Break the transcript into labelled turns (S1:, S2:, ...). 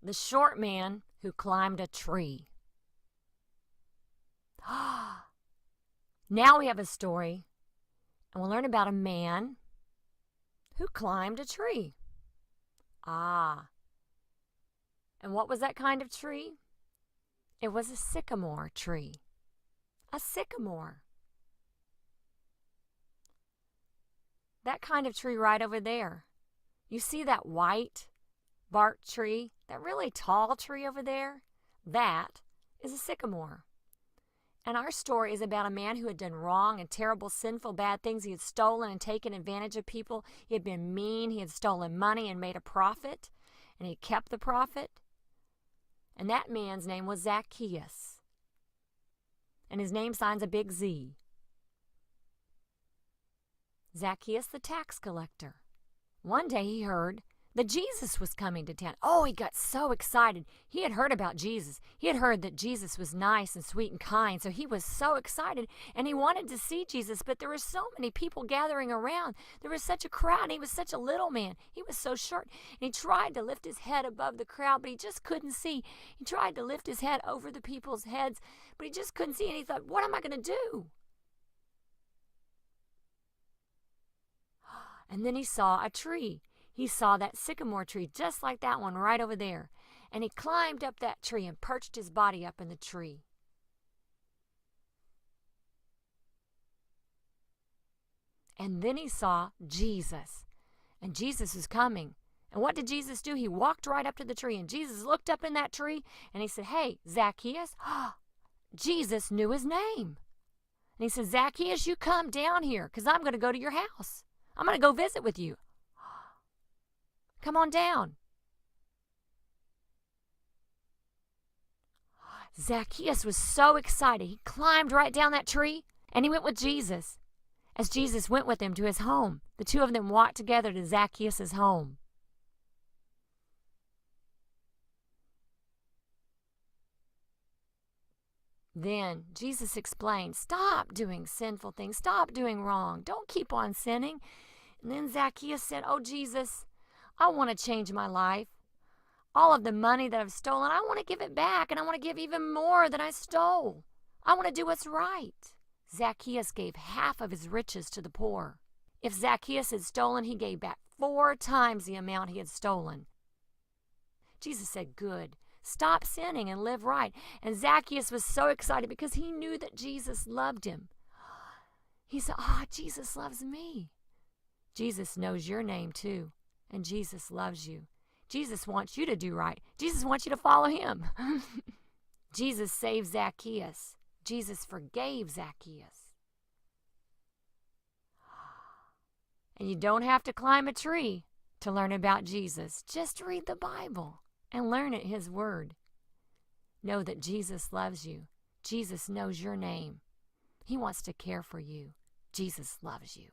S1: The short man who climbed a tree. Now we have a story, and we'll learn about a man who climbed a tree. And what was that kind of tree? It was a sycamore tree. A sycamore. That kind of tree right over there. You see that white bark tree, that really tall tree over there? That is a sycamore. And our story is about a man who had done wrong and terrible, sinful, bad things. He had stolen and taken advantage of people. He had been mean. He had stolen money and made a profit. And he kept the profit. And that man's name was Zacchaeus. And his name signs a big Z. Zacchaeus the tax collector. One day he heard that Jesus was coming to town. Oh, he got so excited. He had heard about Jesus. He had heard that Jesus was nice and sweet and kind, so he was so excited, and he wanted to see Jesus, but there were so many people gathering around. There was such a crowd, and he was such a little man. He was so short, and he tried to lift his head above the crowd, but he just couldn't see. He tried to lift his head over the people's heads, but he just couldn't see, and he thought, what am I going to do? And then he saw a tree. He saw that sycamore tree just like that one right over there. And he climbed up that tree and perched his body up in the tree. And then he saw Jesus. And Jesus was coming. And what did Jesus do? He walked right up to the tree. And Jesus looked up in that tree and he said, hey, Zacchaeus. Jesus knew his name. And he said, Zacchaeus, you come down here because I'm going to go to your house. I'm going to go visit with you. Come on down. Zacchaeus was so excited. He climbed right down that tree and he went with Jesus. As Jesus went with him to his home, the two of them walked together to Zacchaeus' home. Then Jesus explained, stop doing sinful things. Stop doing wrong. Don't keep on sinning. And then Zacchaeus said, oh, Jesus, I want to change my life. All of the money that I've stolen, I want to give it back, and I want to give even more than I stole. I want to do what's right. Zacchaeus gave half of his riches to the poor. If Zacchaeus had stolen, he gave back 4 times the amount he had stolen. Jesus said, good. Stop sinning and live right. And Zacchaeus was so excited because he knew that Jesus loved him. He said, Jesus loves me. Jesus knows your name too. And Jesus loves you. Jesus wants you to do right. Jesus wants you to follow him. Jesus saved Zacchaeus. Jesus forgave Zacchaeus. And you don't have to climb a tree to learn about Jesus. Just read the Bible and learn at his word. Know that Jesus loves you. Jesus knows your name. He wants to care for you. Jesus loves you.